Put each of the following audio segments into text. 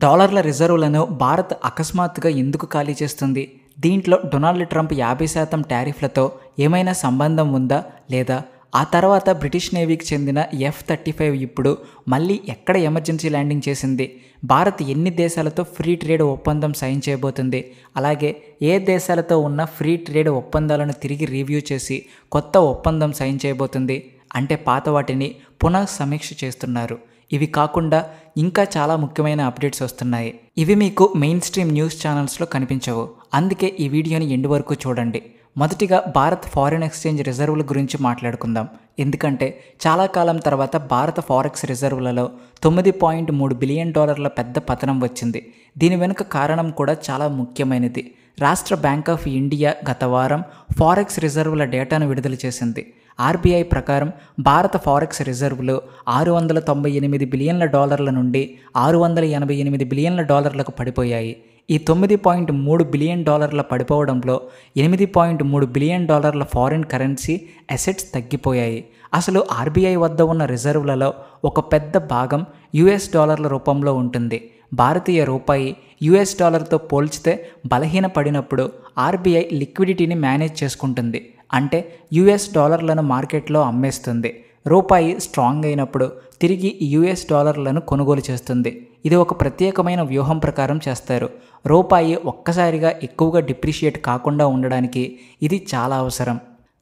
డాలర్ల రిజర్వులను భారత్ అకస్మాత్తుగా ఎందుకు ఖాళీ చేస్తుంది? దీంట్లో డొనాల్డ్ ట్రంప్ 50% టారిఫ్లతో ఏమైనా సంబంధం ఉందా లేదా? ఆ తర్వాత బ్రిటిష్ నేవీకి చెందిన F-35 ఇప్పుడు మళ్ళీ ఎక్కడ ఎమర్జెన్సీ ల్యాండింగ్ చేసింది? భారత్ ఎన్ని దేశాలతో ఫ్రీ ట్రేడ్ ఒప్పందం సైన్ చేయబోతుంది? అలాగే ఏ దేశాలతో ఉన్న ఫ్రీ ట్రేడ్ ఒప్పందాలను తిరిగి రివ్యూ చేసి కొత్త ఒప్పందం సైన్ చేయబోతుంది? అంటే పాత వాటిని పునః సమీక్ష చేస్తున్నారు. ఇవి కాకుండా ఇంకా చాలా ముఖ్యమైన అప్డేట్స్ వస్తున్నాయి. ఇవి మీకు మెయిన్ స్ట్రీమ్ న్యూస్ ఛానల్స్లో కనిపించవు. అందుకే ఈ వీడియోని ఎండ్ వరకు చూడండి. మొదటిగా భారత్ ఫారిన్ ఎక్స్చేంజ్ రిజర్వుల గురించి మాట్లాడుకుందాం. ఎందుకంటే చాలా కాలం తర్వాత భారత ఫారెక్స్ రిజర్వులలో $9.3 బిలియన్ పెద్ద పతనం వచ్చింది. దీని వెనుక కారణం కూడా చాలా ముఖ్యమైనది. రాష్ట్ర బ్యాంక్ ఆఫ్ ఇండియా గత వారం ఫారెక్స్ రిజర్వుల డేటాను విడుదల చేసింది. ఆర్బీఐ ప్రకారం భారత ఫారెక్స్ రిజర్వులు $698 బిలియన్ల నుండి $688 బిలియన్లకు పడిపోయాయి. ఈ $9.3 బిలియన్ పడిపోవడంలో $8.3 బిలియన్ ఫారిన్ కరెన్సీ అసెట్స్ తగ్గిపోయాయి. అసలు ఆర్బీఐ వద్ద ఉన్న రిజర్వులలో ఒక పెద్ద భాగం యుఎస్ డాలర్ల రూపంలో ఉంటుంది. భారతీయ రూపాయి యుఎస్ డాలర్తో పోల్చితే బలహీనపడినప్పుడు ఆర్బీఐ లిక్విడిటీని మేనేజ్ చేసుకుంటుంది. అంటే యుఎస్ డాలర్లను మార్కెట్లో అమ్మేస్తుంది. రూపాయి స్ట్రాంగ్ అయినప్పుడు తిరిగి యుఎస్ డాలర్లను కొనుగోలు చేస్తుంది. ఇది ఒక ప్రత్యేకమైన వ్యూహం ప్రకారం చేస్తారు. రూపాయి ఒక్కసారిగా ఎక్కువగా డిప్రిషియేట్ కాకుండా ఉండడానికి ఇది చాలా అవసరం.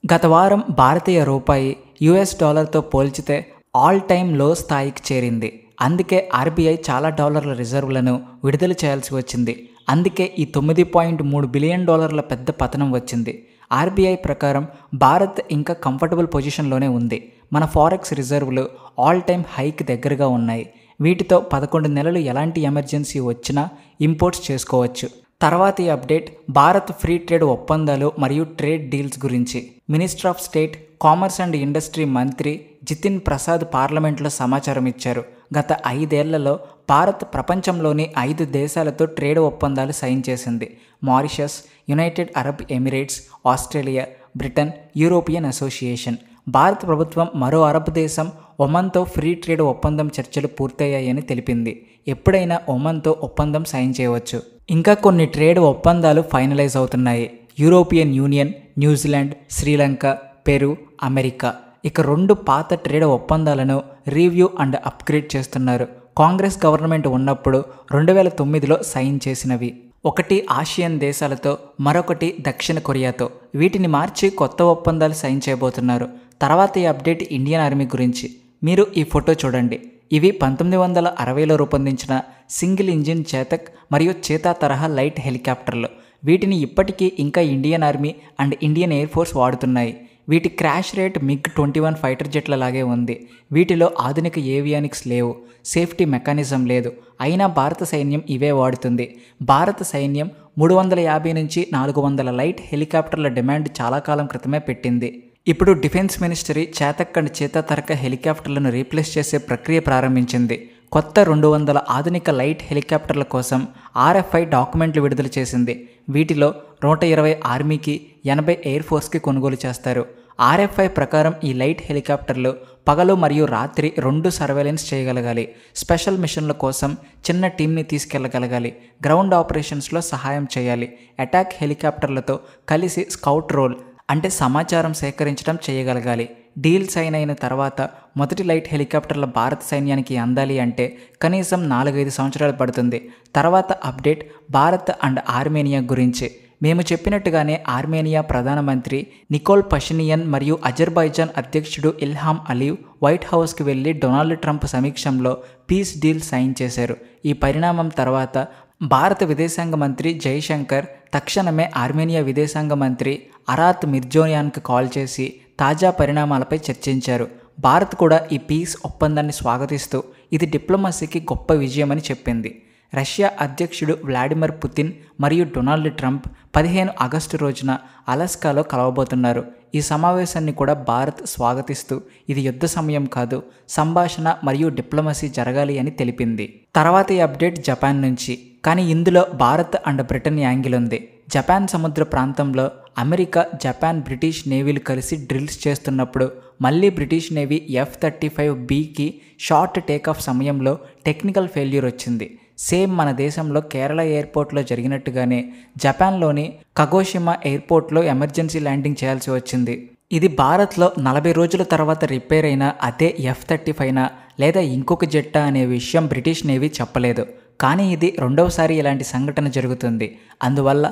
గత వారం భారతీయ రూపాయి యుఎస్ డాలర్తో పోల్చితే ఆల్ టైమ్ లో స్థాయికి చేరింది. అందుకే ఆర్బీఐ చాలా డాలర్ల రిజర్వులను విడుదల చేయాల్సి వచ్చింది. అందుకే ఈ $9.3 బిలియన్ పెద్ద పతనం వచ్చింది. ఆర్బీఐ ప్రకారం భారత్ ఇంకా కంఫర్టబుల్ పొజిషన్లోనే ఉంది. మన ఫారెక్స్ రిజర్వులు ఆల్ టైమ్ హైకి దగ్గరగా ఉన్నాయి. వీటితో 11 నెలలు ఎలాంటి ఎమర్జెన్సీ వచ్చినా ఇంపోర్ట్స్ చేసుకోవచ్చు. తర్వాతి అప్డేట్ భారత్ ఫ్రీ ట్రేడ్ ఒప్పందాలు మరియు ట్రేడ్ డీల్స్ గురించి. Minister of state, commerce and industry మంత్రి జితిన్ ప్రసాద్ పార్లమెంట్లో సమాచారం ఇచ్చారు. గత 5 ఏళ్లలో భారత్ ప్రపంచంలోని 5 దేశాలతో ట్రేడ్ ఒప్పందాలు సైన్ చేసింది. Mauritius, United Arab Emirates, Australia, Britain, European association. భారత ప్రభుత్వం మరో అరబ్ దేశం ఒమన్తో ఫ్రీ ట్రేడ్ ఒప్పందం చర్చలు పూర్తయ్యాయని తెలిపింది. ఎప్పుడైనా ఒమన్తో ఒప్పందం సైన్ చేయవచ్చు. ఇంకా కొన్ని ట్రేడ్ ఒప్పందాలు ఫైనలైజ్ అవుతున్నాయి. European union, New Zealand, Sri Lanka, Peru, America. ఇక 2 పాత ట్రేడ్ ఒప్పందాలను రివ్యూ అండ్ అప్గ్రేడ్ చేస్తున్నారు. కాంగ్రెస్ గవర్నమెంట్ ఉన్నప్పుడు 2009లో సైన్ చేసినవి. ఒకటి ఆసియన్ దేశాలతో, మరొకటి దక్షిణ కొరియాతో. వీటిని మార్చి కొత్త ఒప్పందాలు సైన్ చేయబోతున్నారు. తర్వాత ఈ అప్డేట్ ఇండియన్ ఆర్మీ గురించి. మీరు ఈ ఫోటో చూడండి. ఇవి 1960లో రూపొందించిన సింగిల్ ఇంజిన్ చేతక్ మరియు చేతా తరహా లైట్ హెలికాప్టర్లు. వీటిని ఇప్పటికీ ఇంకా Indian army and Indian air force వాడుతున్నాయి. వీటి క్రాష్ రేట్ MiG-21 ఫైటర్ జెట్ల లాగే ఉంది. వీటిలో ఆధునిక ఏవియానిక్స్ లేవు, సేఫ్టీ మెకానిజం లేదు. అయినా భారత సైన్యం ఇవే వాడుతుంది. భారత సైన్యం 350 నుంచి 400 లైట్ హెలికాప్టర్ల డిమాండ్ చాలా కాలం క్రితమే పెట్టింది. ఇప్పుడు డిఫెన్స్ మినిస్టరీ చేతక్ అండ్ చేతా తరహా హెలికాప్టర్లను రీప్లేస్ చేసే ప్రక్రియ ప్రారంభించింది. కొత్త 200 ఆధునిక లైట్ హెలికాప్టర్ల కోసం RFI డాక్యుమెంట్లు విడుదల చేసింది. వీటిలో 120 ఆర్మీకి, 80 ఎయిర్ ఫోర్స్కి కొనుగోలు చేస్తారు. RFI ప్రకారం ఈ లైట్ హెలికాప్టర్లు పగలు మరియు రాత్రి 2 సర్వేలెన్స్ చేయగలగాలి. స్పెషల్ మిషన్ల కోసం చిన్న టీంని తీసుకెళ్లగలగాలి. గ్రౌండ్ ఆపరేషన్స్లో సహాయం చేయాలి. అటాక్ హెలికాప్టర్లతో కలిసి స్కౌట్ రోల్ అంటే సమాచారం సేకరించడం చేయగలగాలి. డీల్ సైన్ అయిన తర్వాత మొదటి లైట్ హెలికాప్టర్ల భారత సైన్యానికి అందాలి అంటే కనీసం 4-5 సంవత్సరాలు పడుతుంది. తర్వాత అప్డేట్ భారత్ అండ్ ఆర్మేనియా గురించి. మేము చెప్పినట్టుగానే ఆర్మేనియా ప్రధానమంత్రి నికోల్ పషినియన్ మరియు అజర్బైజాన్ అధ్యక్షుడు ఇల్హామ్ అలీవ్ వైట్ హౌస్కి వెళ్లి డొనాల్డ్ ట్రంప్ సమీక్షంలో పీస్ డీల్ సైన్ చేశారు. ఈ పరిణామం తర్వాత భారత విదేశాంగ మంత్రి జైశంకర్ తక్షణమే ఆర్మేనియా విదేశాంగ మంత్రి అరాత్ మిర్జోయాన్కి కాల్ చేసి తాజా పరిణామాలపై చర్చించారు. భారత్ కూడా ఈ పీస్ ఒప్పందాన్ని స్వాగతిస్తూ ఇది డిప్లొమసీకి గొప్ప విజయమని చెప్పింది. రష్యా అధ్యక్షుడు వ్లాడిమిర్ పుతిన్ మరియు డొనాల్డ్ ట్రంప్ 15 ఆగస్టు రోజున అలాస్కాలో కలవబోతున్నారు. ఈ సమావేశాన్ని కూడా భారత్ స్వాగతిస్తూ ఇది యుద్ధ సమయం కాదు, సంభాషణ మరియు డిప్లొమసీ జరగాలి అని తెలిపింది. తర్వాతి అప్డేట్ జపాన్ నుంచి. కానీ ఇందులో భారత్ అండ్ బ్రిటన్ యాంగిల్ ఉంది. జపాన్ సముద్ర ప్రాంతంలో అమెరికా, జపాన్, బ్రిటిష్ నేవీలు కలిసి డ్రిల్స్ చేస్తున్నప్పుడు మళ్ళీ బ్రిటిష్ నేవీ F-35Bకి షార్ట్ టేకాఫ్ సమయంలో టెక్నికల్ ఫెయిల్యూర్ వచ్చింది. సేమ్ మన దేశంలో కేరళ ఎయిర్పోర్ట్లో జరిగినట్టుగానే జపాన్లోని కగోషిమా ఎయిర్పోర్ట్లో ఎమర్జెన్సీ ల్యాండింగ్ చేయాల్సి వచ్చింది. ఇది భారత్లో 40 రోజుల తర్వాత రిపేర్ అయిన అదే F-35 లేదా ఇంకొక జెట్టా అనే విషయం బ్రిటిష్ నేవీ చెప్పలేదు. కానీ ఇది రెండవసారి ఇలాంటి సంఘటన జరుగుతుంది. అందువల్ల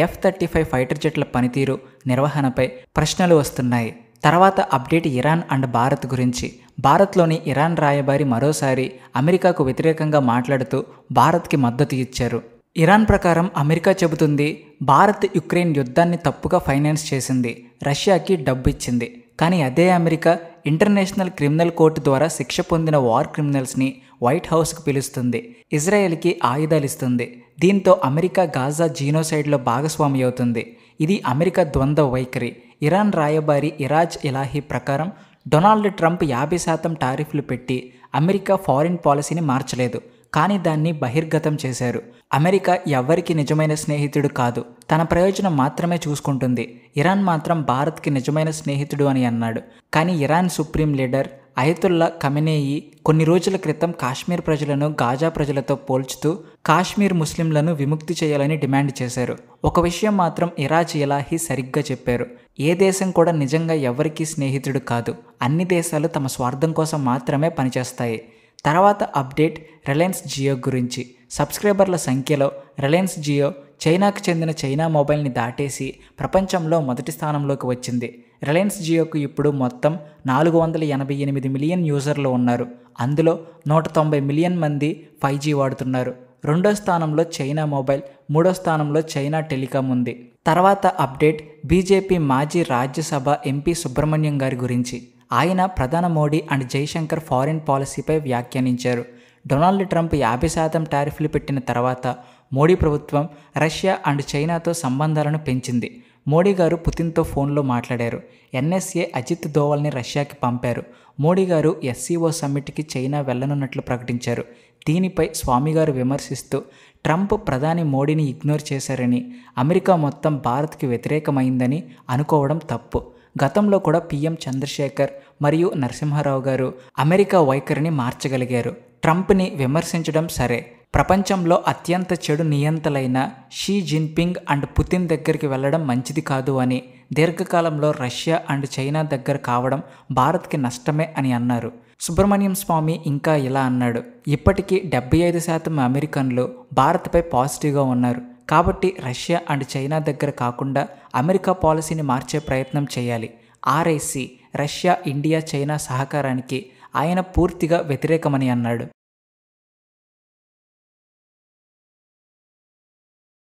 F-35 ఫైటర్ జెట్ల పనితీరు, నిర్వహణపై ప్రశ్నలు వస్తున్నాయి. తర్వాత అప్డేట్ ఇరాన్ అండ్ భారత్ గురించి. భారత్లోని ఇరాన్ రాయబారి మరోసారి అమెరికాకు వ్యతిరేకంగా మాట్లాడుతూ భారత్కి మద్దతు ఇచ్చారు. ఇరాన్ ప్రకారం అమెరికా చెబుతుంది భారత్ యుక్రెయిన్ యుద్ధాన్ని తప్పుగా ఫైనాన్స్ చేసింది, రష్యాకి డబ్బు ఇచ్చింది. కానీ అదే అమెరికా ఇంటర్నేషనల్ క్రిమినల్ కోర్టు ద్వారా శిక్ష పొందిన వార్ క్రిమినల్స్ని వైట్ హౌస్కు పిలుస్తుంది, ఇజ్రాయెల్కి ఆయుధాలు ఇస్తుంది. దీంతో అమెరికా గాజా జీనోసైడ్లో భాగస్వామి అవుతుంది. ఇది అమెరికా ద్వంద్వ వైఖరి. ఇరాన్ రాయబారి ఇరాజ్ ఇలాహీ ప్రకారం డొనాల్డ్ ట్రంప్ 50% టారిఫ్లు పెట్టి అమెరికా ఫారిన్ పాలసీని మార్చలేదు, కానీ దాన్ని బహిర్గతం చేశారు. అమెరికా ఎవ్వరికి నిజమైన స్నేహితుడు కాదు, తన ప్రయోజనం మాత్రమే చూసుకుంటుంది. ఇరాన్ మాత్రం భారత్కి నిజమైన స్నేహితుడు అని అన్నాడు. కానీ ఇరాన్ సుప్రీం లీడర్ అయతుల్లా ఖమెనేయి కొన్ని రోజుల క్రితం కాశ్మీర్ ప్రజలను గాజా ప్రజలతో పోల్చుతూ కాశ్మీర్ ముస్లింలను విముక్తి చేయాలని డిమాండ్ చేశారు. ఒక విషయం మాత్రం ఇరాజ్ ఇలాహీ సరిగ్గా చెప్పారు, ఏ దేశం కూడా నిజంగా ఎవరికీ స్నేహితుడు కాదు, అన్ని దేశాలు తమ స్వార్థం కోసం మాత్రమే పనిచేస్తాయి. తర్వాత అప్డేట్ రిలయన్స్ జియో గురించి. సబ్స్క్రైబర్ల సంఖ్యలో రిలయన్స్ జియో చైనాకు చెందిన చైనా మొబైల్ని దాటేసి ప్రపంచంలో మొదటి స్థానంలోకి వచ్చింది. రిలయన్స్ జియోకు ఇప్పుడు మొత్తం 488 మిలియన్ యూజర్లు ఉన్నారు. అందులో 190 మిలియన్ మంది 5G వాడుతున్నారు. రెండో స్థానంలో చైనా మొబైల్, మూడో స్థానంలో చైనా టెలికాం ఉంది. తర్వాత అప్డేట్ బీజేపీ మాజీ రాజ్యసభ ఎంపీ సుబ్రహ్మణ్యం గారి గురించి. ఆయన ప్రధాని మోడీ అండ్ జైశంకర్ ఫారిన్ పాలసీపై వ్యాఖ్యానించారు. డొనాల్డ్ ట్రంప్ 50% టారిఫ్లు పెట్టిన తర్వాత మోడీ ప్రభుత్వం రష్యా అండ్ చైనాతో సంబంధాలను పెంచింది. మోడీ గారు పుతిన్తో ఫోన్లో మాట్లాడారు. NSA అజిత్ దోవల్ని రష్యాకి పంపారు. మోడీ గారు SCO సమ్మిట్కి చైనా వెళ్లనున్నట్లు ప్రకటించారు. దీనిపై స్వామిగారు విమర్శిస్తూ ట్రంప్ ప్రధాని మోడీని ఇగ్నోర్ చేశారని, అమెరికా మొత్తం భారత్కి వ్యతిరేకమైందని అనుకోవడం తప్పు. గతంలో కూడా PM చంద్రశేఖర్ మరియు నరసింహారావు గారు అమెరికా వైఖరిని మార్చగలిగారు. ట్రంప్ని విమర్శించడం సరే, ప్రపంచంలో అత్యంత చెడు నియంతలైన షీ జిన్పింగ్ అండ్ పుతిన్ దగ్గరికి వెళ్ళడం మంచిది కాదు అని, దీర్ఘకాలంలో రష్యా అండ్ చైనా దగ్గర కావడం భారత్కి నష్టమే అని అన్నారు. సుబ్రహ్మణ్యం స్వామి ఇంకా ఇలా అన్నాడు, ఇప్పటికీ 75% అమెరికన్లు భారత్పై పాజిటివ్గా ఉన్నారు. కాబట్టి రష్యా అండ్ చైనా దగ్గర కాకుండా అమెరికా పాలసీని మార్చే ప్రయత్నం చేయాలి. RIC రష్యా, ఇండియా, చైనా సహకారానికి ఆయన పూర్తిగా వ్యతిరేకమని అన్నాడు.